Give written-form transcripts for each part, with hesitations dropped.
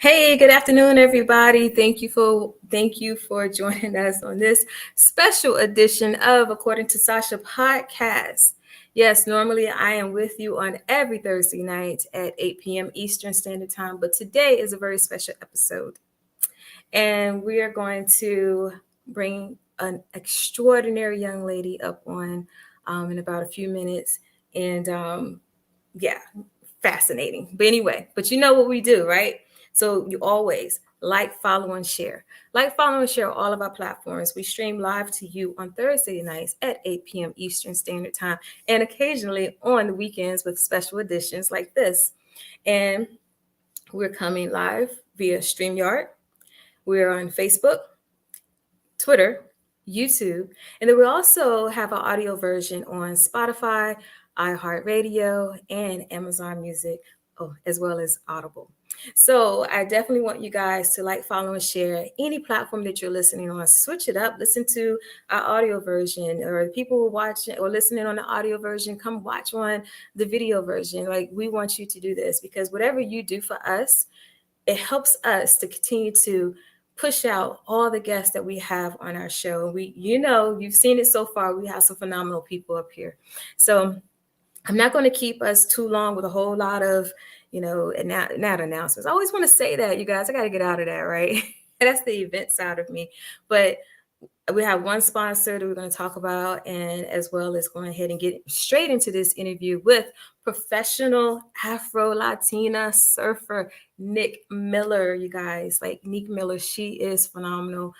Hey, good afternoon, everybody. Thank you for joining us on this special edition of According to Sacha podcast. Yes, normally I am with you on every Thursday night at 8 p.m. Eastern Standard Time, but today is a very special episode. And we are going to bring an extraordinary young lady up on in about a few minutes. And yeah, fascinating. But anyway, but you know what we do, right? So you always like, follow, and share. Like, follow, and share all of our platforms. We stream live to you on Thursday nights at 8 p.m. Eastern Standard Time, and occasionally on the weekends with special editions like this. And we're coming live via StreamYard. We're on Facebook, Twitter, YouTube, and then we also have an audio version on Spotify, iHeartRadio, and Amazon Music, as well as Audible. So I definitely want you guys to like, follow, and share any platform that you're listening on. Switch it up. Listen to our audio version, or people who watch or listening on the audio version, come watch on the video version. Like, we want you to do this because whatever you do for us, it helps us to continue to push out all the guests that we have on our show. You've seen it so far. We have some phenomenal people up here. So I'm not going to keep us too long with a whole lot of, not announcements. I always want to say that, you guys, I got to get out of that, right? That's the event side of me. But we have one sponsor that we're going to talk about, and as well as going ahead and get straight into this interview with professional Afro-Latina surfer Nique Miller. You guys, like Nique Miller, she is phenomenal.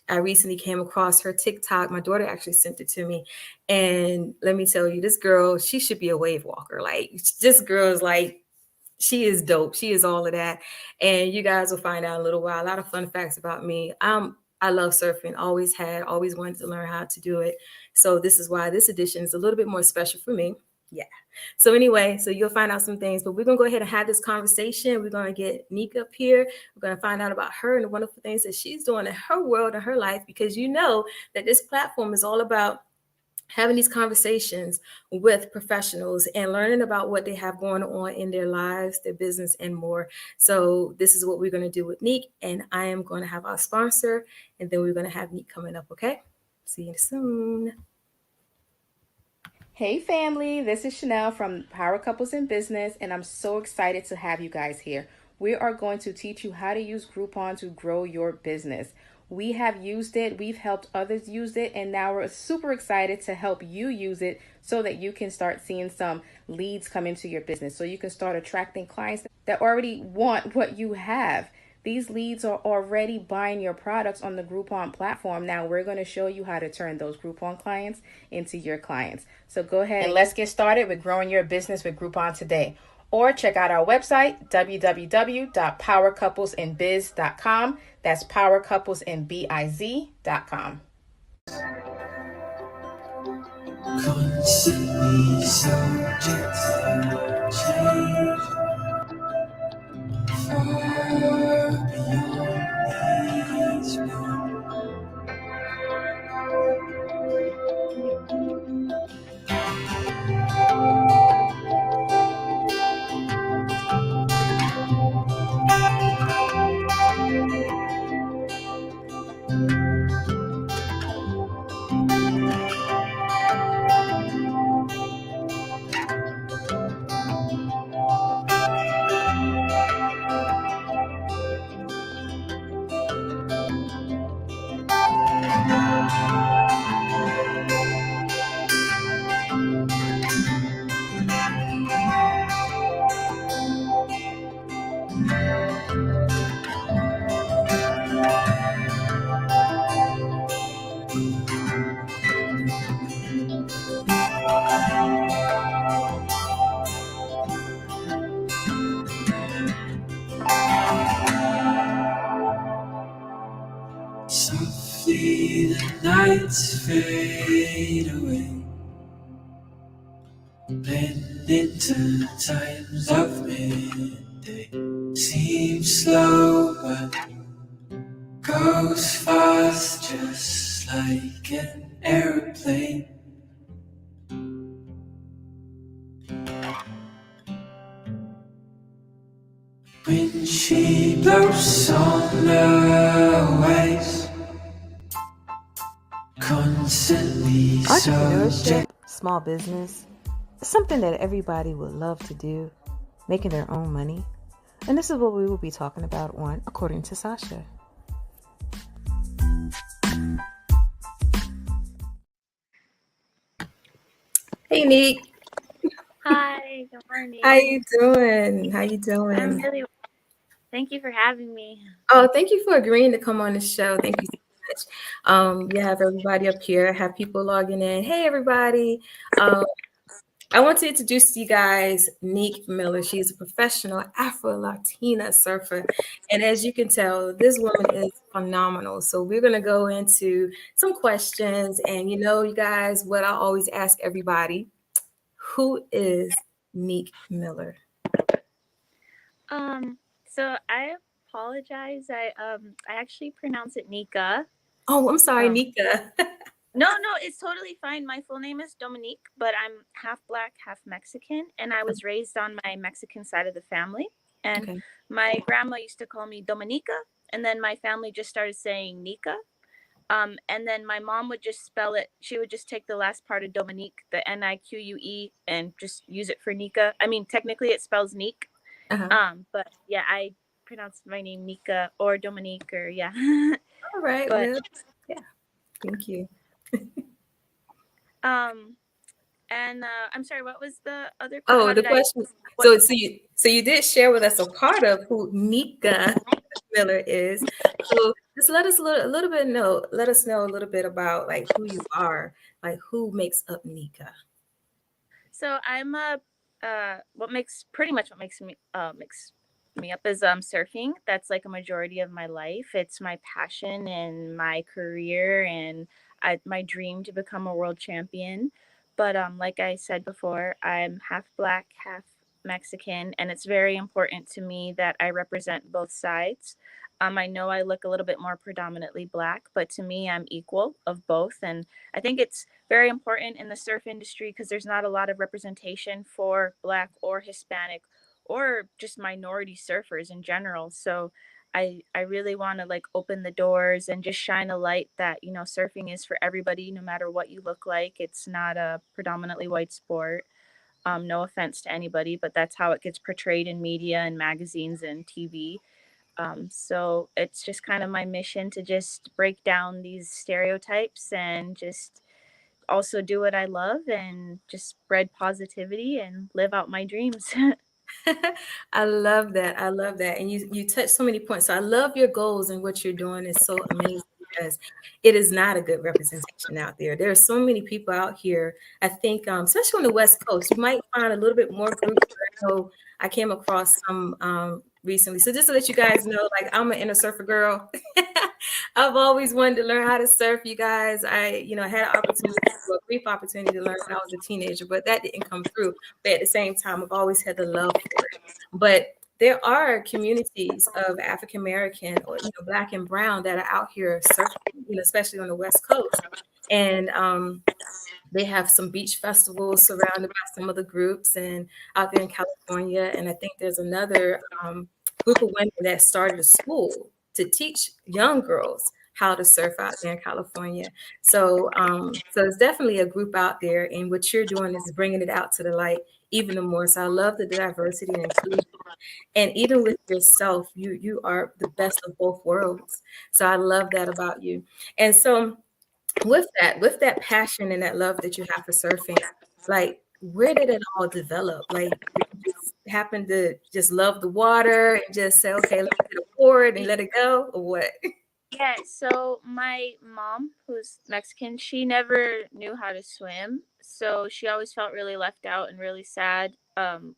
I recently came across her TikTok. My daughter actually sent it to me, and let me tell you, this girl, she should be a wave walker. Like, this girl is like, she is dope. She is all of that. And you guys will find out in a little while. A lot of fun facts about me. I love surfing, always wanted to learn how to do it. So this is why this edition is a little bit more special for me. Yeah. So anyway, so you'll find out some things, but we're going to go ahead and have this conversation. We're going to get Nique up here. We're going to find out about her and the wonderful things that she's doing in her world and her life, because you know that this platform is all about having these conversations with professionals and learning about what they have going on in their lives, their business, and more. So this is what we're going to do with Nique, and I am going to have our sponsor, and then we're going to have Nique coming up, okay? See you soon. Hey family, this is Chanel from Power Couples in Business, and I'm so excited to have you guys here. We are going to teach you how to use Groupon to grow your business. We have used it, we've helped others use it, and now we're super excited to help you use it so that you can start seeing some leads come into your business, so you can start attracting clients that already want what you have. These leads are already buying your products on the Groupon platform. Now we're going to show you how to turn those Groupon clients into your clients. So go ahead and let's get started with growing your business with Groupon today. Or check out our website, www.powercouplesinbiz.com. That's powercouplesinbiz.com. Constantly subject to change, far beyond these walls. Softly the nights fade away, blend into times of midday. Seems slow but goes fast, just like an airplane. When She blows on the waves, constantly Entrepreneurship, small business, is something that everybody would love to do, making their own money. And this is what we will be talking about on According to Sacha. Hey, Nique. Hi, good How morning. you doing? How you I'm doing? really well. Thank you for having me. Oh, thank you for agreeing to come on the show. Thank you so much. You have everybody up here. I have people logging in. Hey, everybody. Um, I want to introduce to you guys Nique Miller. She's a professional Afro-Latina surfer. And as you can tell, this woman is phenomenal. So we're going to go into some questions. And you guys, what I always ask everybody, who is Nique Miller? So I apologize. I actually pronounce it Nique. Oh, I'm sorry, Um, Nika. no, it's totally fine. My full name is Dominique, but I'm half black, half Mexican, and I was raised on my Mexican side of the family. And Okay. my grandma used to call me Dominica, and then my family just started saying Nika. And then my mom would just spell it. She would just take the last part of Dominique, the Nique, and just use it for Nika. I mean, technically it spells Nique. Uh-huh. But yeah, I pronounce my name Nika or Dominique or yeah. All right. But Well, yeah. Thank you. um, and I'm sorry, what was the other? Oh, How the did I? question. What? So you did share with us a part of who Nika Miller is. So just a little bit know. Let us know a little bit about like who you are, like who makes up Nika. So I'm a what makes me up is surfing. That's like a majority of my life. It's my passion and my career and my dream to become a world champion. But like I said before, I'm half black, half Mexican, and it's very important to me that I represent both sides. I know I look a little bit more predominantly black, but to me, I'm equal of both, and I think it's very important in the surf industry because there's not a lot of representation for black or Hispanic or just minority surfers in general. So I really want to like open the doors and just shine a light that, surfing is for everybody no matter what you look like. It's not a predominantly white sport. No offense to anybody, but that's how it gets portrayed in media and magazines and TV. So it's just kind of my mission to just break down these stereotypes and just also do what I love and just spread positivity and live out my dreams. I love that. I love that. And you touched so many points. So I love your goals and what you're doing is so amazing because it is not a good representation out there. There are so many people out here. I think, especially on the West Coast, you might find a little bit more groups. I know I came across some recently. So just to let you guys know, like I'm an inner surfer girl. I've always wanted to learn how to surf, you guys. I had an opportunity, a brief opportunity to learn when I was a teenager, but that didn't come through. But at the same time, I've always had the love for it. But there are communities of African American or Black and Brown that are out here surfing, especially on the West Coast, and they have some beach festivals surrounded by some of the groups, and out there in California. And I think there's another group of women that started a school to teach young girls how to surf out there in California. So it's definitely a group out there, and what you're doing is bringing it out to the light even more. So I love the diversity and inclusion, and even with yourself, you are the best of both worlds. So I love that about you. And so with that passion and that love that you have for surfing, like where did it all develop? Like did you just happen to just love the water and just say, okay, let me get a board and let it go, or what? Yeah, so my mom, who's Mexican, she never knew how to swim. So she always felt really left out and really sad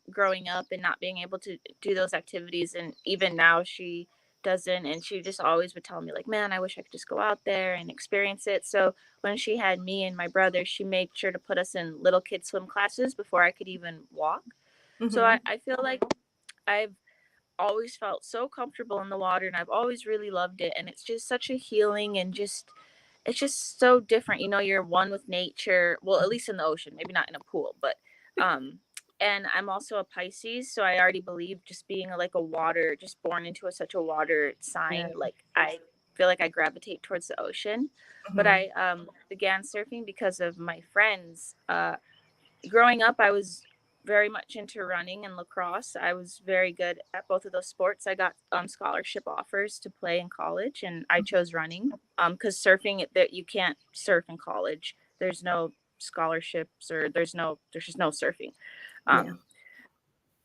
growing up and not being able to do those activities. And even now, she doesn't. And she just always would tell me, like, man, I wish I could just go out there and experience it. So when she had me and my brother, she made sure to put us in little kid swim classes before I could even walk. So Hmm. I feel like I've always felt so comfortable in the water and I've always really loved it, and it's just such a healing and just it's just so different. You're one with nature. Well, at least in the ocean, maybe not in a pool, but um And I'm also a Pisces, so I already believe just being like a water, just born into such a water Yeah. sign, like I feel like I gravitate towards the ocean. But Mhm. I began surfing because of my friends. Growing up, I was very much into running and lacrosse. I was very good at both of those sports. I got scholarship offers to play in college, and I chose running because surfing that you can't surf in college. There's no scholarships or there's just no surfing. Yeah. Um,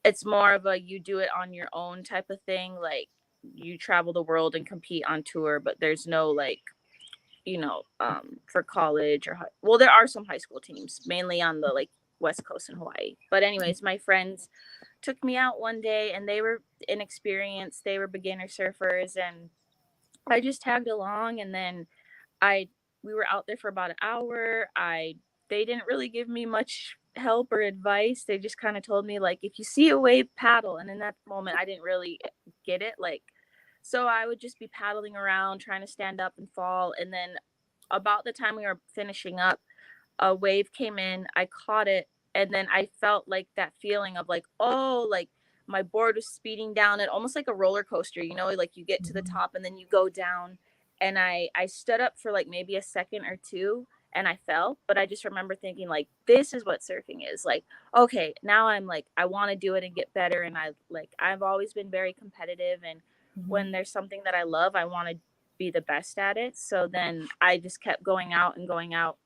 it's more of a you do it on your own type of thing. Like you travel the world and compete on tour, but there's no like for college or well, there are some high school teams, mainly on the like West Coast in Hawaii. But anyways, my friends took me out one day, and they were inexperienced. They were beginner surfers, and I just tagged along. And then I we were out there for about an hour. I They didn't really give me much help or advice. They just kind of told me like if you see a wave, paddle. And in that moment I didn't really get it. Like so I would just be paddling around trying to stand up and fall. And then about the time we were finishing up, a wave came in, I caught it, and then I felt like that feeling of like, oh, like my board was speeding down it almost like a roller coaster, like you get to the Mhm. top and then you go down. And I stood up for like maybe a second or two and I fell, but I just remember thinking like this is what surfing is. Like, okay, now I'm like I want to do it and get better. And I've always been very competitive, and Mhm. when there's something that I love, I want to be the best at it. So then I just kept going out and going out.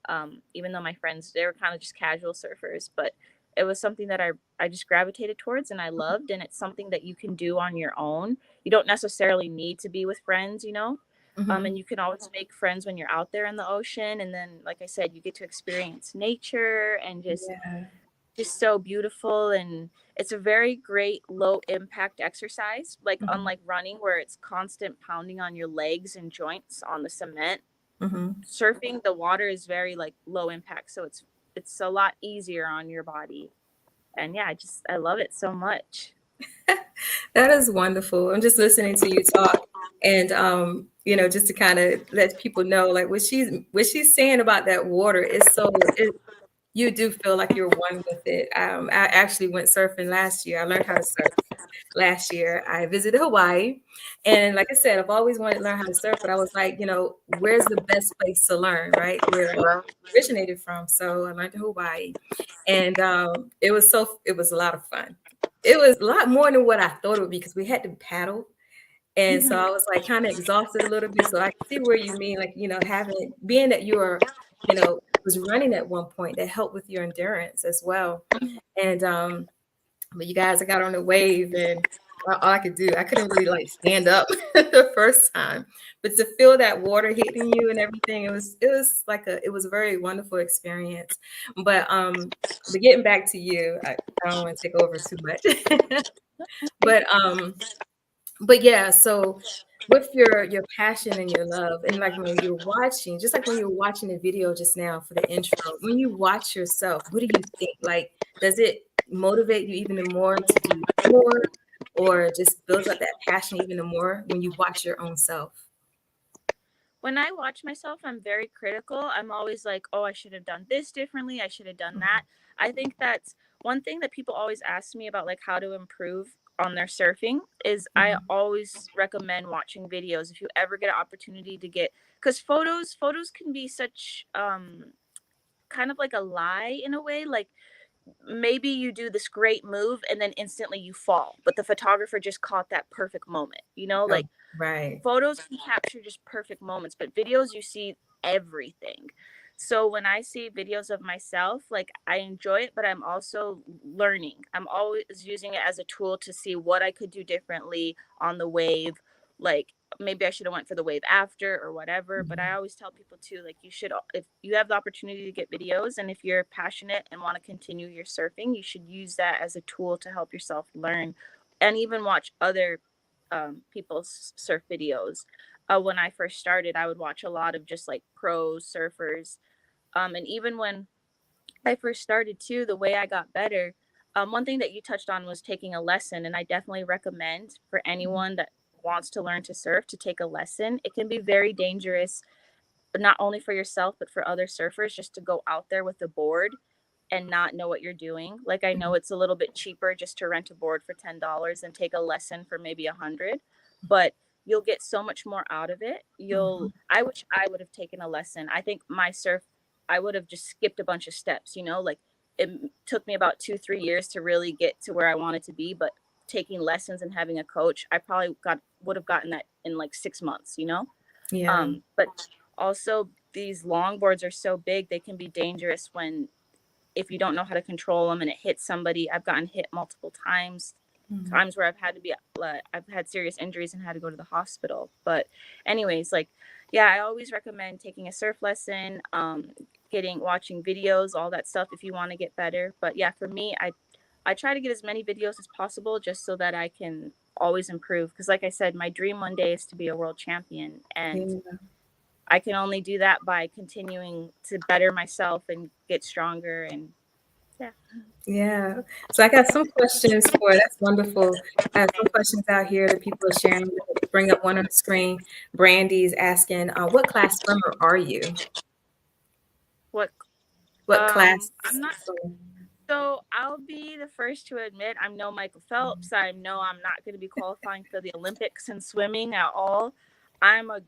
Even though my friends, they were kind of just casual surfers, but it was something that I just gravitated towards and I loved. And it's something that you can do on your own. You don't necessarily need to be with friends. Mhm. And you can always make friends when you're out there in the ocean. And then, like I said, you get to experience nature and Yeah. just so beautiful. And it's a very great low impact exercise, like Mhm. unlike running where it's constant pounding on your legs and joints on the cement. Mhm. Surfing, the water is very like low impact, so it's a lot easier on your body. And yeah, I love it so much. That is wonderful. I'm just listening to you talk, and just to kind of let people know, like what she's saying about that water is you do feel like you're one with it. I actually went surfing last year. I learned how to surf last year. I visited Hawaii, and like I said, I've always wanted to learn how to surf, but I was like, where's the best place to learn, right? Where I originated from. So I learned in Hawaii, and it was a lot of fun. It was a lot more than what I thought it would be because we had to paddle. And so I Hmm. was like kind of exhausted a little bit. So I can see where you mean, like, being that was running at one point that helped with your endurance as well. And but you guys, I got on the wave and all I could do, I couldn't really like stand up the first time. But to feel that water hitting you and everything, it was a very wonderful experience. But getting back to you, I don't want to take over too much. But but yeah, so with your passion and your love, and like when you're watching, just like when you're watching the video just now for the intro, when you watch yourself, what do you think? Like, does it motivate you even more to do more, or just builds up that passion even more when you watch your own self? When I watch myself, I'm very critical. I'm always like, oh, I should have done this differently. I should have done that. I think that's one thing that people always ask me about, like how to improve on their surfing is I Mhm. always recommend watching videos if you ever get an opportunity to get because photos can be such kind of like a lie in a way. Like maybe you do this great move and then instantly you fall, but the photographer just caught that perfect moment. Oh, Like right. photos can capture just perfect moments, but videos you see everything. So when I see videos of myself, like I enjoy it, but I'm also learning. I'm always using it as a tool to see what I could do differently on the wave. Like maybe I should have went for the wave after or whatever. But I Mhm. always tell people too, like you should, if you have the opportunity to get videos and if you're passionate and want to continue your surfing, you should use that as a tool to help yourself learn and even watch other people's surf videos. When I first started, I would watch a lot of just like pro surfers. And even when I first started too, the way I got better, one thing that you touched on was taking a lesson. And I definitely recommend for Mhm. anyone that wants to learn to surf to take a lesson. It can be very dangerous, but not only for yourself, but for other surfers just to go out there with a board and not know what you're doing. Like, I know it's a little bit cheaper just to rent a board for $10 and take a lesson for maybe 100, but you'll get so much more out of it. Mhm. I wish I would have taken a lesson. I think my surf, I would have just skipped a bunch of steps, like it took me about 2-3 years to really get to where I wanted to be, but taking lessons and having a coach, I probably would have gotten that in like 6 months. Yeah. But also these longboards are so big, they can be dangerous when if you don't know how to control them and it hits somebody. I've gotten hit multiple times, Mhm. times where I've had serious injuries and had to go to the hospital. But anyways, like, yeah, I always recommend taking a surf lesson, watching videos, all that stuff if you want to get better. But yeah, for me, I try to get as many videos as possible just so that I can always improve. Because like I said, my dream one day is to be a world champion, and Yeah. I can only do that by continuing to better myself and get stronger. And yeah. Yeah. So I got some questions for that's wonderful. I have some questions out here that people are sharing. Bring up one on the screen. Brandy's asking, what class swimmer are you? What What class I'm not. swimmer? So I'll be the first to admit I'm no Michael Phelps. I know I'm not going to be qualifying for the Olympics in swimming at all. I'm a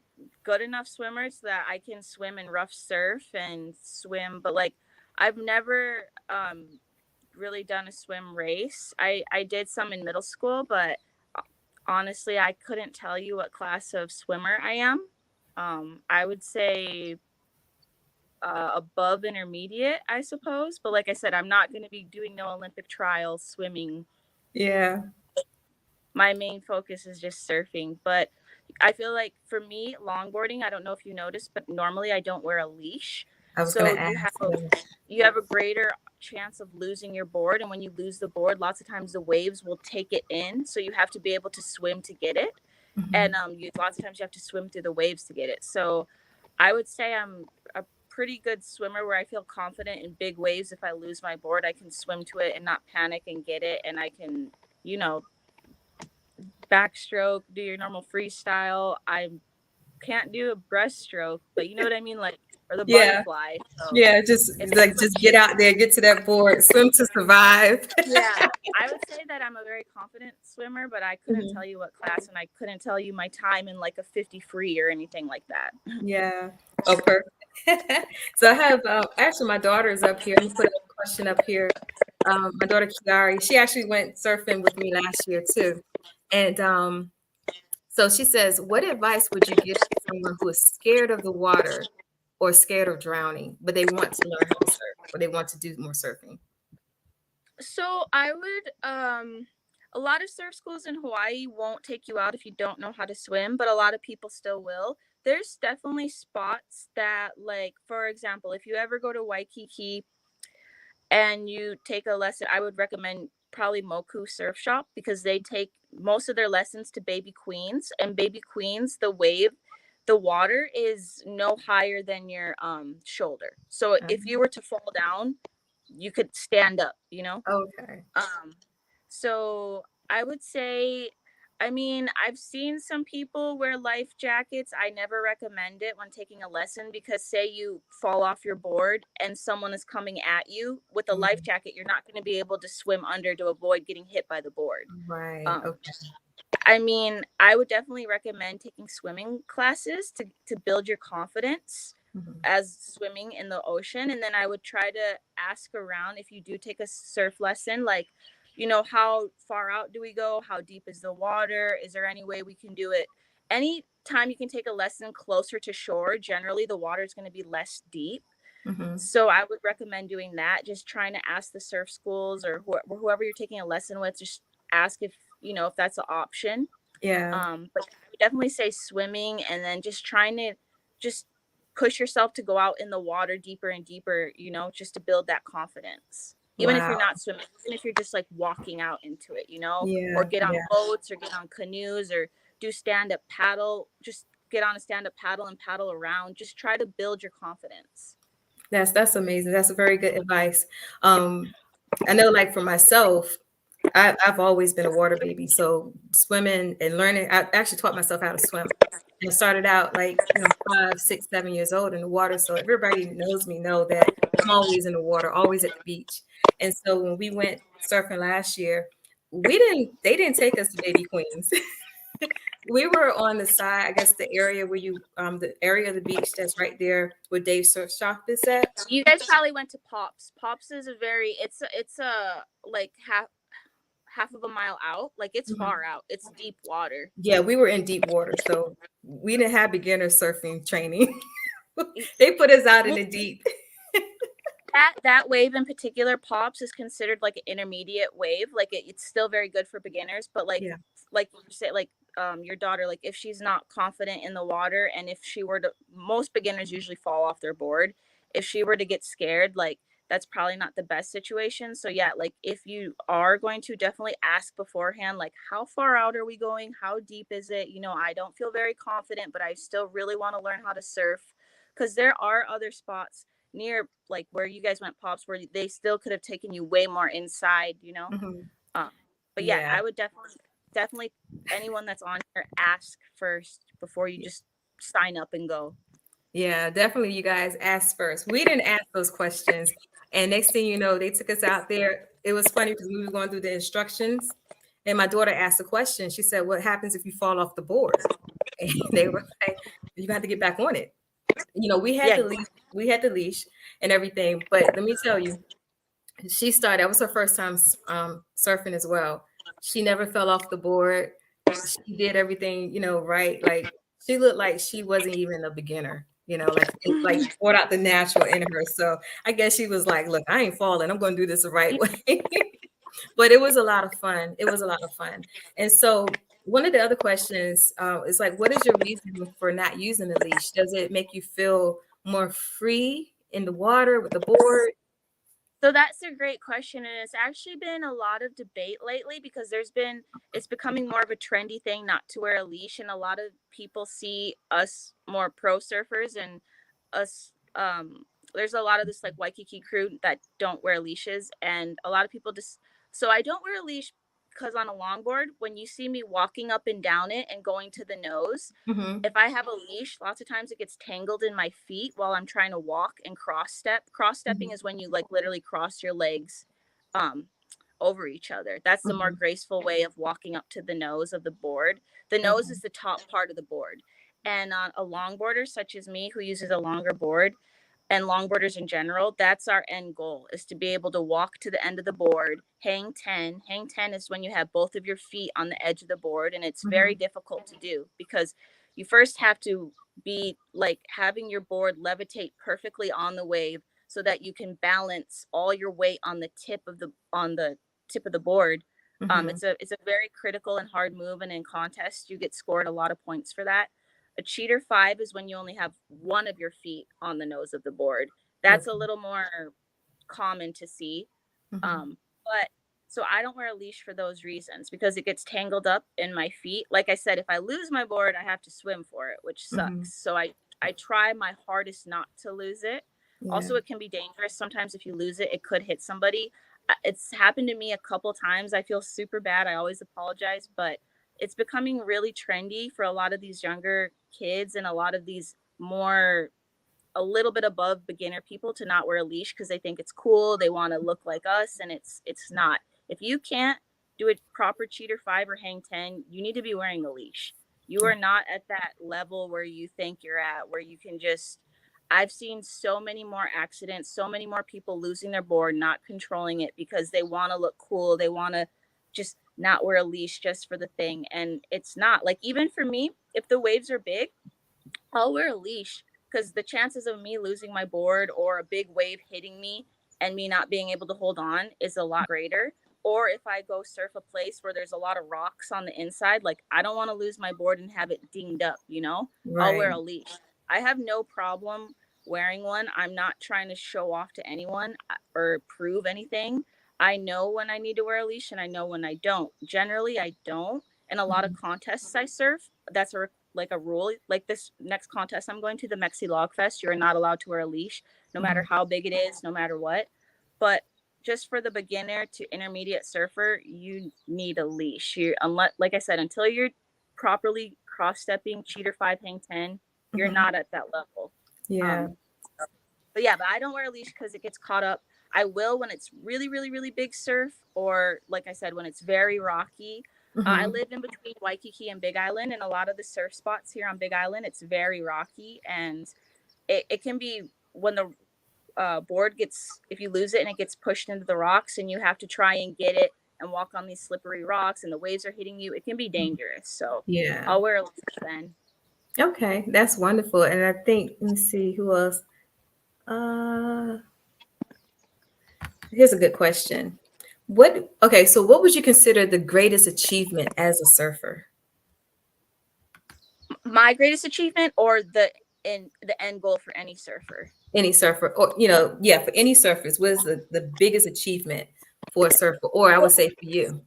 good enough swimmer so that I can swim in rough surf and swim, but like I've never really done a swim race. I did some in middle school, but honestly, I couldn't tell you what class of swimmer I am. I would say above intermediate, I suppose. But like I said, I'm not going to be doing no Olympic trials swimming. Yeah. My main focus is just surfing. But I feel like for me, longboarding, I don't know if you noticed, but normally I don't wear a leash. I was So gonna ask. you have a greater chance of losing your board, and when you lose the board, lots of times the waves will take it in, so you have to be able to swim to get it. And Mhm. lots of times you have to swim through the waves to get it. So I would say I'm a pretty good swimmer where I feel confident in big waves. If I lose my board, I can swim to it and not panic and get it, and I can, you know backstroke, do your normal freestyle. I can't do a breaststroke, but you know what I mean, like, or the Yeah. butterfly. So Yeah. Just if like that's what just get out there, get to that board, swim to survive. yeah, I would say that I'm a very confident swimmer, but I couldn't Mhm. tell you what class, and I couldn't tell you my time in like a 50 free or anything like that. Yeah. Oh, perfect. So I have actually my daughter is up here. Let me put a question up here. My daughter Kiari, she actually went surfing with me last year too. And so she says, what advice would you give to someone who is scared of the water or scared of drowning, but they want to learn how to surf or they want to do more surfing? So I would a lot of surf schools in Hawaii won't take you out if you don't know how to swim, but a lot of people still will. There's definitely spots that, like, for example, if you ever go to Waikiki and you take a lesson, I would recommend probably Moku Surf Shop, because they take most of their lessons to Baby Queens, and Baby Queens, the water is no higher than your shoulder. So if you were to fall down, you could stand up. Okay. Um, so I would say, I mean, I've seen some people wear life jackets. I never recommend it when taking a lesson, because say you fall off your board and someone is coming at you with a life Mm, jacket, you're not going to be able to swim under to avoid getting hit by the board. right. Um, Okay. I mean, I would definitely recommend taking swimming classes to build your confidence Mhm. as swimming in the ocean. And then I would try to ask around, if you do take a surf lesson, like, how far out do we go? How deep is the water? Is there any way we can do it? Anytime you can take a lesson closer to shore, generally the water is going to be less deep. Mhm. So I would recommend doing that. Just trying to ask the surf schools, or whoever you're taking a lesson with, just ask if that's an option. Yeah. But I would definitely say swimming, and then just trying to just push yourself to go out in the water deeper and deeper, just to build that confidence. Even if Wow. you're not swimming, even if you're just like walking out into it, or Yeah. get on Yeah. boats or get on canoes or do stand up paddle, just get on a stand up paddle and paddle around. Just try to build your confidence. That's amazing. That's a very good advice. Um, I know, like for myself, I've always been a water baby. So swimming and learning, I actually taught myself how to swim. I started out like, 5, 6, 7 years old in the water. So everybody knows me know that I'm always in the water, always at the beach. And so when we went surfing last year, they didn't take us to Baby Queens. We were on the side, I guess the area where the area of the beach that's right there where Dave Surf Shop is at. You guys probably went to Pops. Pops is it's a like half of a mile out. Like it's Mhm. far out. It's deep water. Yeah, we were in deep water, so we didn't have beginner surfing training. E- They put us out in Well, the deep. that wave in particular, Pops, is considered like an intermediate wave. Like it's still very good for beginners, but Yeah. like you say, like your daughter, like if she's not confident in the water, and if she were to, most beginners usually fall off their board. If she were to get scared, like that's probably not the best situation. So yeah, like if you are going to, definitely ask beforehand, like how far out are we going? How deep is it? I don't feel very confident, but I still really want to learn how to surf, because there are other spots near like where you guys went, Pops, where they still could have taken you way more inside. Mhm. um but yeah, Yeah. I would definitely anyone that's on here, ask first before you just sign up and go. Yeah, definitely you guys asked first. We didn't ask those questions. And next thing you know, they took us out there. It was funny because we were going through the instructions and my daughter asked a question. She said, "What happens if you fall off the board?" And they were like, "You have to get back on it." We had Yeah. the leash and everything. But let me tell you, she started, that was her first time surfing as well. She never fell off the board. She did everything, right. Like she looked like she wasn't even a beginner, like like brought out the natural in her. So I guess she was like, look, I ain't falling. I'm going to do this the right way. But it was a lot of fun. It was a lot of fun. And so one of the other questions is like, what is your reason for not using the leash? Does it make you feel more free in the water with the board? So that's a great question, and it's actually been a lot of debate lately, because it's becoming more of a trendy thing not to wear a leash, and a lot of people see us more pro surfers and us. There's a lot of this like Waikiki crew that don't wear leashes, and a lot of people just. So I don't wear a leash because on a longboard, when you see me walking up and down it and going to the nose, Hmm. if I have a leash, lots of times it gets tangled in my feet while I'm trying to walk and cross step. Cross stepping Hmm. is when you like literally cross your legs um over each other. That's the more Hmm. graceful way of walking up to the nose of the board. The nose Okay. is the top part of the board. And on a longboarder such as me who uses a longer board, and longboarders in general, that's our end goal, is to be able to walk to the end of the board, hang 10. Hang 10 is when you have both of your feet on the edge of the board, and it's very Hmm. difficult to do because you first have to be like having your board levitate perfectly on the wave so that you can balance all your weight on the tip of the board. Hmm. It's a very critical and hard move, and in contests you get scored a lot of points for that. A cheater 5 is when you only have one of your feet on the nose of the board. That's a Okay. little more common to see. Hmm. But so I don't wear a leash for those reasons, because it gets tangled up in my feet. Like I said, if I lose my board, I have to swim for it, which Hmm. sucks. So I try my hardest not to lose it. Yeah. Also, it can be dangerous. Sometimes if you lose it, it could hit somebody. It's happened to me a couple times. I feel super bad. I always apologize, but it's becoming really trendy for a lot of these younger kids and a lot of these more a little bit above beginner people to not wear a leash because they think it's cool. They want to look like us, and it's not. If you can't do a proper cheater 5 or hang 10, you need to be wearing a leash. You are not at that level where you think you're at, where you can just. I've seen so many more accidents, so many more people losing their board, not controlling it because they want to look cool. They want to just not wear a leash just for the thing. And it's not like, even for me, if the waves are big, I'll wear a leash, because the chances of me losing my board or a big wave hitting me and me not being able to hold on is a lot greater. Or if I go surf a place where there's a lot of rocks on the inside, like I don't want to lose my board and have it dinged up. I'll wear Right. a leash. I have no problem wearing one. I'm not trying to show off to anyone or prove anything. I know when I need to wear a leash and I know when I don't. Generally, I don't. In a lot of Hmm. contests I surf, that's like a rule. Like this next contest I'm going to, the Mexi Log Fest, you're not allowed to wear a leash, no matter Hmm. how big it is, no matter what. But just for the beginner to intermediate surfer, you need a leash. You unless, like I said, until you're properly cross stepping, cheater 5 hang 10, you're Mhm. not at that level. Yeah. Um, but yeah, but I don't wear a leash because it gets caught up. I will when it's really, really, really big surf, or like I said, when it's very rocky. I Mhm. live in between Waikiki and Big Island, and a lot of the surf spots here on Big Island, it's very rocky, and it can be when the board gets, if you lose it and it gets pushed into the rocks, and you have to try and get it and walk on these slippery rocks, and the waves are hitting you, it can be dangerous. So Yeah. I'll wear a leash then. Okay, that's wonderful. And I think, let me see who else. Uh, Here's a good question. Okay, so what would you consider the greatest achievement as a surfer? My greatest achievement, or the end goal for any surfer? Any surfer, or, yeah, for any surfers, what is the biggest achievement for a surfer, or I would say for you?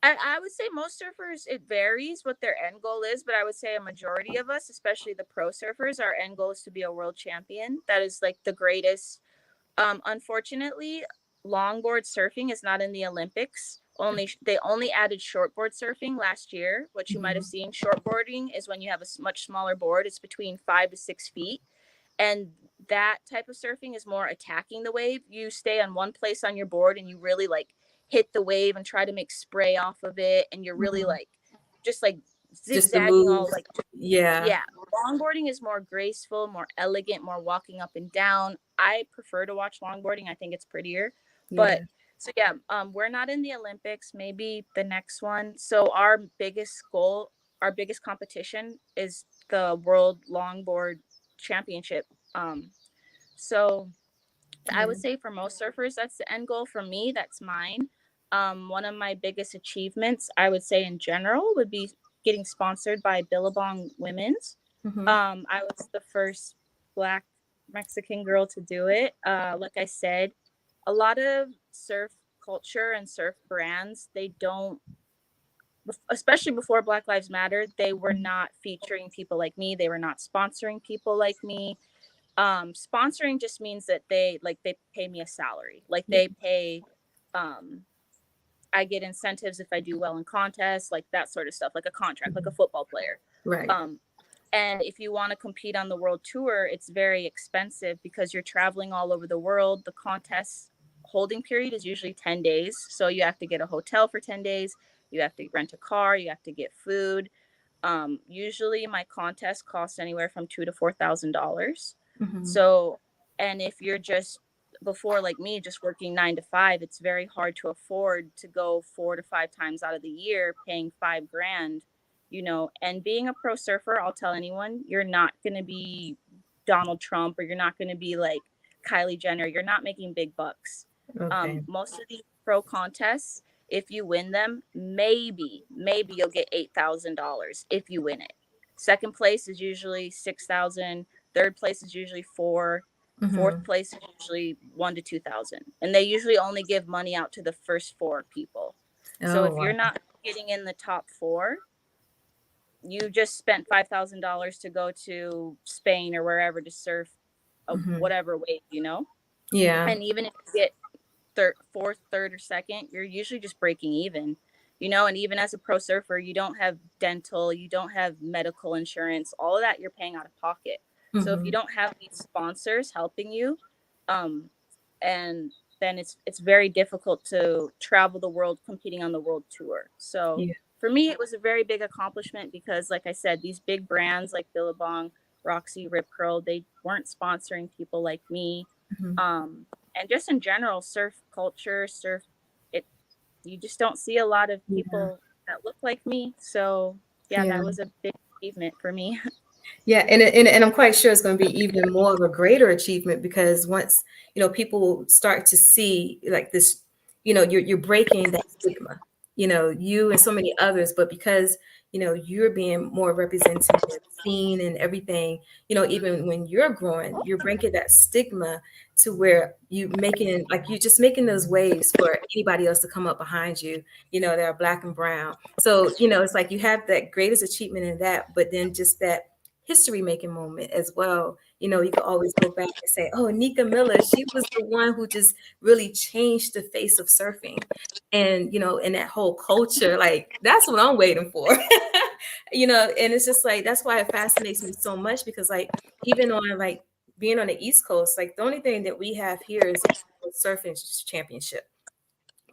I would say most surfers, it varies what their end goal is, but I would say a majority of us, especially the pro surfers, our end goal is to be a world champion. That is like the greatest. Unfortunately, longboard surfing is not in the Olympics. They only added shortboard surfing last year. What you might have Mhm. seen, shortboarding is when you have a much smaller board. It's between 5 to 6 feet, and that type of surfing is more attacking the wave. You stay on one place on your board and you really like hit the wave and try to make spray off of it, and you're really Mhm. like just like Just the zigzagging all moves. like. Yeah. Yeah, longboarding is more graceful, more elegant, more walking up and down. I prefer to watch longboarding. I think it's prettier. But Yeah. so yeah, we're not in the Olympics, maybe the next one. So our biggest goal, our biggest competition is the World Longboard Championship. Um so I Yeah. would say for most surfers, that's the end goal. For me, that's mine. One of my biggest achievements, I would say in general, would be getting sponsored by Billabong Women's. Mhm. I was the first Black Mexican girl to do it. Like I said, a lot of surf culture and surf brands, they don't, especially before Black Lives Matter, they were Mhm. not featuring people like me. They were not sponsoring people like me. Sponsoring just means that they pay me a salary, like Yeah. they pay, um I get incentives if I do well in contests, like that sort of stuff, like a contract, like a Mhm. football player. Right. um and if you want to compete on the world tour, it's very expensive because you're traveling all over the world. The contest holding period is usually 10 days, so you have to get a hotel for 10 days, you have to rent a car, you have to get food. Usually my contest costs anywhere from $2,000 to $4,000. Mhm. So, and if you're just before like me, just working 9 to 5, it's very hard to afford to go 4 to 5 times out of the year, paying 5 grand, and being a pro surfer, I'll tell anyone, you're not going to be Donald Trump, or you're not going to be like Kylie Jenner. You're not making big bucks. Okay. Most of these pro contests, if you win them, maybe you'll get $8,000 if you win it. Second place is usually 6,000. Third place is usually four. Fourth Mhm. place is usually 1 to 2,000, and they usually only give money out to the first four people. So Oh, if you're wow. not getting in the top four, you just spent $5,000 to go to Spain or wherever to surf a Mhm. whatever wave. Yeah. And even if you get fourth, third, or second, you're usually just breaking even. And even as a pro surfer, you don't have dental, you don't have medical insurance, all of that you're paying out of pocket. So if you Mhm. don't have these sponsors helping you, um, and then it's very difficult to travel the world competing on the world tour. So Yeah. for me, it was a very big accomplishment because, like I said, these big brands like Billabong, Roxy, Rip Curl, they weren't sponsoring people like me. Mhm. Um, and just in general, surf culture, it, you just don't see a lot of Yeah. people that look like me. So yeah, Yeah. that was a big achievement for me. Yeah, and I'm quite sure it's going to be even more of a greater achievement because once people start to see like this, you're breaking that stigma. You and so many others, but because you're being more represented and seen and everything. Even when you're growing, you're breaking that stigma to where you're just making those waves for anybody else to come up behind you. That are black and brown. So it's like you have that greatest achievement in that, but then just that history making moment as well. You could always go back and say, oh, Nique Miller, she was the one who just really changed the face of surfing. And, in that whole culture, like that's what I'm waiting for. And it's just like, that's why it fascinates me so much, because like, even on like being on the East Coast, like the only thing that we have here is a surfing championship.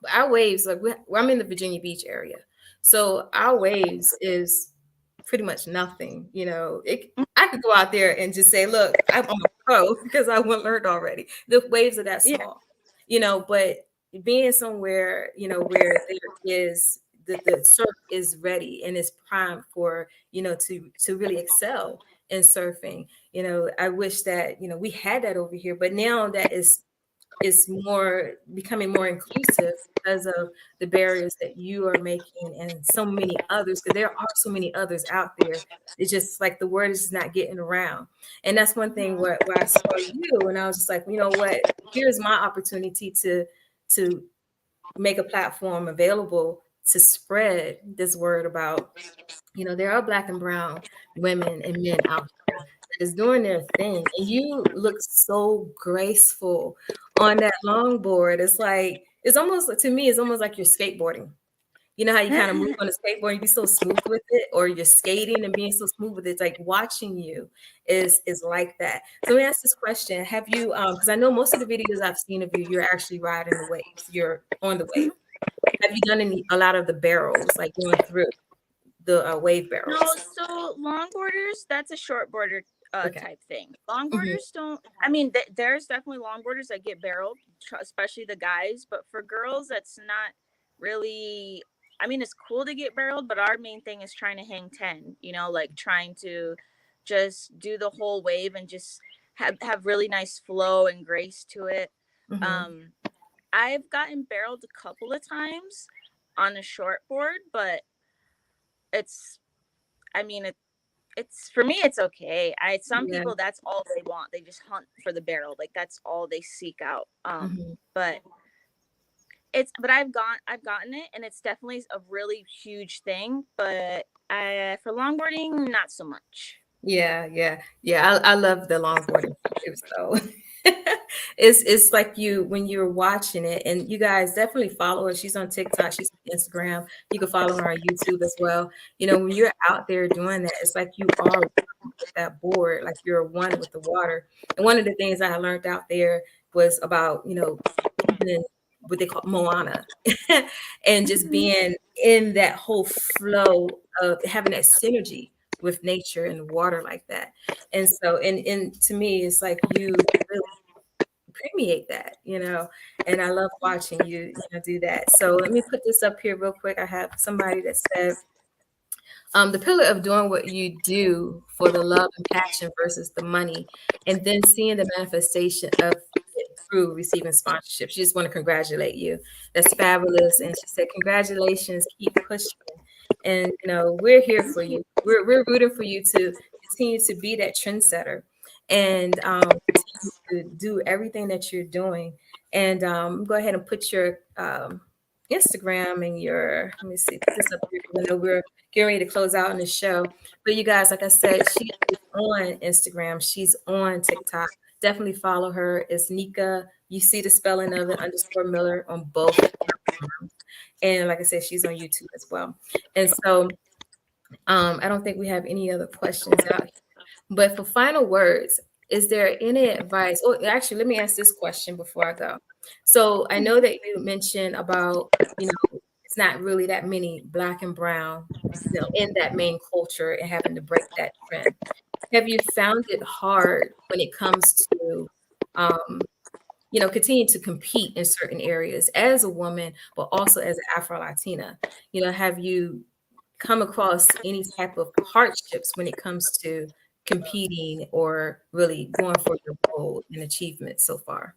But our waves, like I'm in the Virginia Beach area, so our waves is pretty much nothing. I could go out there and just say, "Look, I'm a pro," because I went learned already. The waves are that Yeah. small, but being somewhere, where there is the surf is ready and is primed for to really excel in surfing. I wish that we had that over here, but now that is more becoming more inclusive because of the barriers that you are making and so many others, because there are so many others out there. It's just like the word is just not getting around. And that's one thing where I saw you and I was just like, you know what, here's my opportunity to make a platform available to spread this word about, there are Black and brown women and men out here that is doing their thing. And you look so graceful on that longboard. It's like, to me, it's almost like you're skateboarding. You know how you kind of move on a skateboard, you be so smooth with it, or you're skating and being so smooth with it. It's like watching you is like that. So let me ask this question. Have you, because I know most of the videos I've seen of you, you're actually riding the waves. You're on the wave. Have you done a lot of the barrels, like going through the wave No, barrels? so longboarders, that's a short border Okay. type thing. Mhm. Longboarders don't, I mean, there's definitely longboarders that get barreled, especially the guys, but for girls, that's not really, I mean, it's cool to get barreled, but our main thing is trying to hang 10, like trying to just do the whole wave and just have really nice flow and grace to it. Mhm. Um, I've gotten barreled a couple of times on a short board, but it's, I mean, it's for me it's okay. I Some Yeah. people, that's all they want, they just hunt for the barrel, like that's all they seek out. Mhm. But but I've gotten it, and it's definitely a really huge thing, but for longboarding, not so much. Yeah, yeah, yeah. I love the longboarding too. So it's like you when you're watching it, and you guys definitely follow her. She's on TikTok, she's on Instagram. You can follow her on YouTube as well. When you're out there doing that, it's like you are with that board, like you're one with the water. And one of the things I learned out there was about, even in what they call Moana, and just Mhm. being in that whole flow of having that synergy with nature and water like that. And so, and to me, it's like you really permeate that, and I love watching you do that. So let me put this up here real quick. I have somebody that said, the pillar of doing what you do for the love and passion versus the money, and then seeing the manifestation of it through receiving sponsorship. She just want to congratulate you. That's fabulous. And she said, congratulations, keep pushing. And we're here for Thank you. you. We're rooting for you to continue to be that trendsetter and continue to do everything that you're doing. And go ahead and put your Instagram and let me see, put this up here because I know we're getting ready to close out on the show. But you guys, like I said, she is on Instagram. She's on TikTok. Definitely follow her. It's Nique. You see the spelling of it, _Miller on both platforms. And like I said, she's on YouTube as well. And so I don't think we have any other questions out here. But for final words, is there any advice? Oh, actually, let me ask this question before I go. So I know that you mentioned about, it's not really that many Black and brown, in that main culture and having to break that trend. Have you found it hard when it comes to, continue to compete in certain areas as a woman, but also as an Afro Latina? Have you come across any type of hardships when it comes to competing or really going for your goal and achievement so far?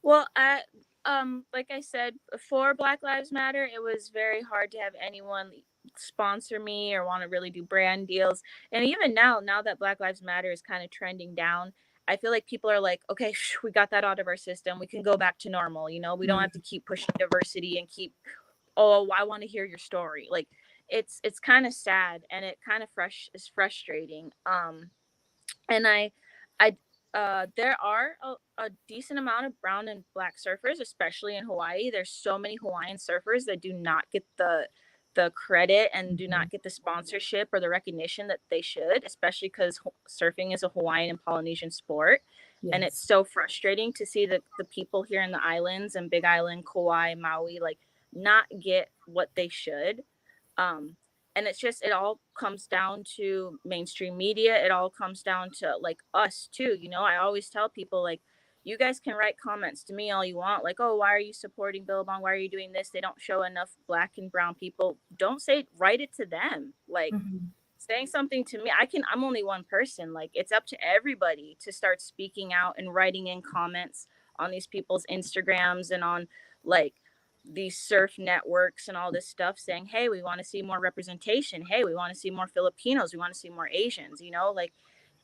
Well, like I said, before Black Lives Matter, it was very hard to have anyone sponsor me or want to really do brand deals. And even now that Black Lives Matter is kind of trending down, I feel like people are like, okay, we got that out of our system. We can go back to normal. We don't have to keep pushing diversity and keep, oh, I want to hear your story. Like, it's kind of sad, and it kind of is frustrating. And I there are a decent amount of brown and black surfers, especially in Hawaii. There's so many Hawaiian surfers that do not get the credit and do not get the sponsorship or the recognition that they should, especially because surfing is a Hawaiian and Polynesian sport. And it's Yes. so frustrating to see the people here in the islands and Big Island, Kauai, Maui, like not get what they should. Um, and it's just, it all comes down to mainstream media. It all comes down to like us too. You know, I always tell people like, you guys can write comments to me all you want, like, oh, why are you supporting Billabong? Why are you doing this? They don't show enough Black and brown people. Don't say, write it to them. Like, Mhm. saying something to me, I'm only one person. Like, it's up to everybody to start speaking out and writing in comments on these people's Instagrams and on like these surf networks and all this stuff, saying, hey, we want to see more representation. Hey, we want to see more Filipinos. We want to see more Asians. You know, like,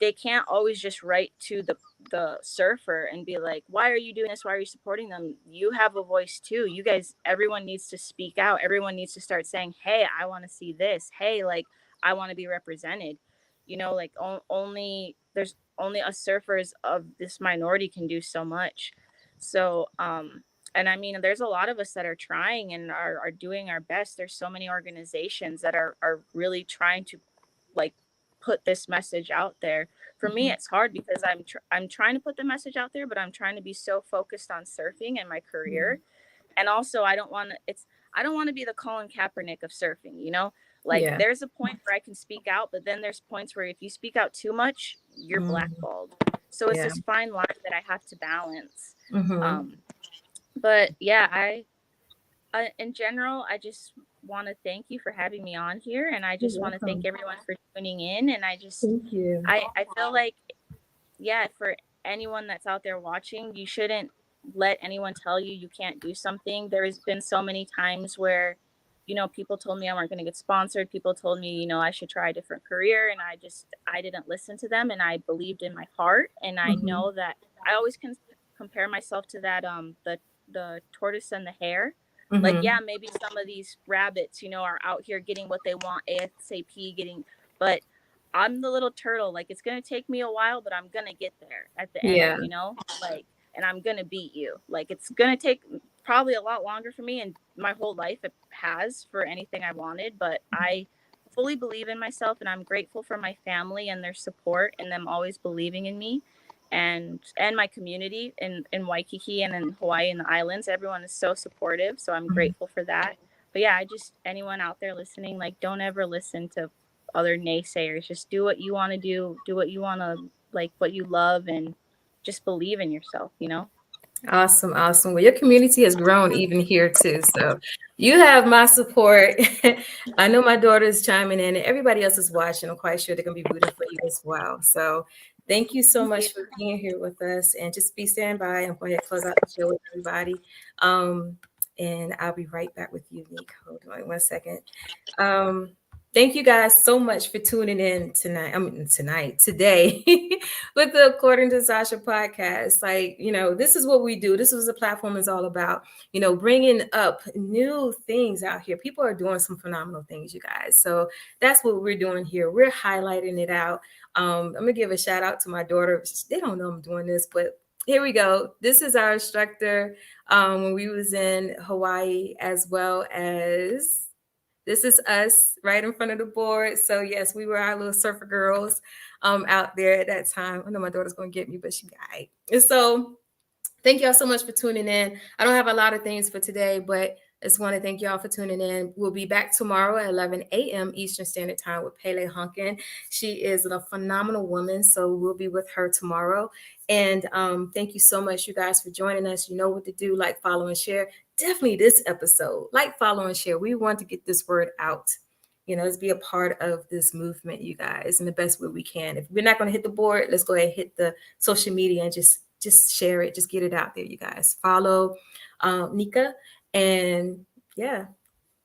they can't always just write to the surfer and be like, why are you doing this? Why are you supporting them? You have a voice too. You guys, everyone needs to speak out. Everyone needs to start saying, hey, I want to see this. Hey, like, I want to be represented. You know, like, only there's only us surfers of this minority can do so much. So and I mean, there's a lot of us that are trying and are doing our best. There's so many organizations that are really trying to like put this message out there. For me, Mhm. it's hard because I'm trying to put the message out there, but I'm trying to be so focused on surfing and my Yeah. career. And also, I don't want to be the Colin Kaepernick of surfing, you know? Like, Yeah. there's a point where I can speak out, but then there's points where if you speak out too much, you're Mhm. blackballed. So it's Yeah. this fine line that I have to balance. Mhm. Um, but yeah, in general, I just want to thank you for having me on here, and I You're just want to thank welcome. everyone for tuning in. And Thank you. I feel like, yeah, for anyone that's out there watching, you shouldn't let anyone tell you you can't do something. There has been so many times where, you know, people told me I weren't going to get sponsored. People told me, you know, I should try a different career, and I didn't listen to them, and I believed in my heart, and I Mhm. know that I always can compare myself to that the tortoise and the hare. Like, Mhm. yeah, maybe some of these rabbits, you know, are out here getting what they want ASAP, getting, but I'm the little turtle. Like, it's gonna take me a while, but I'm gonna get there at the end, Yeah. you know? Like, and I'm gonna beat you. Like, it's gonna take probably a lot longer for me, and my whole life it has for anything I wanted, but I fully believe in myself, and I'm grateful for my family and their support and them always believing in me, and my community in Waikiki and in Hawaii and the islands. Everyone is so supportive, so I'm Mhm. grateful for that. But yeah, I just, anyone out there listening, like, don't ever listen to other naysayers. Just do what you want to do what you want to, like, what you love, and just believe in yourself, you know? Awesome, awesome. Well, your community has grown even here too. So you have my support. I know my daughter's chiming in, and everybody else is watching. I'm quite sure they're gonna be rooting for you as well. So thank you so Thank you. much for being here with us. And just be stand by and go ahead and close out the show with everybody. Um, and I'll be right back with you, Nique. Hold on 1 second. Um, thank you guys so much for tuning in tonight. Today, with the According to Sasha podcast. Like, you know, this is what we do. This is what the platform is all about. You know, bringing up new things out here. People are doing some phenomenal things, you guys. So that's what we're doing here. We're highlighting it out. I'm gonna give a shout out to my daughter. They don't know I'm doing this, but here we go. This is our instructor when we was in Hawaii, as well as this is us right in front of the board. So yes, we were our little surfer girls out there at that time. I know my daughter's gonna get me, but she got it. And so thank y'all so much for tuning in. I don't have a lot of things for today, but I just want to thank y'all for tuning in. We'll be back tomorrow at 11 a.m. Eastern Standard Time with Pele Hunkin. She is a phenomenal woman, so we'll be with her tomorrow. And thank you so much, you guys, for joining us. You know what to do: like, follow, and share. Definitely this episode, like, follow, and share. We want to get this word out. You know, let's be a part of this movement, you guys, in the best way we can. If we're not going to hit the board, let's go ahead and hit the social media and just share it, just get it out there, you guys. Follow Nique, and yeah,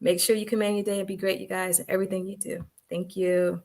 make sure you command your day and be great, you guys, in everything you do. Thank you.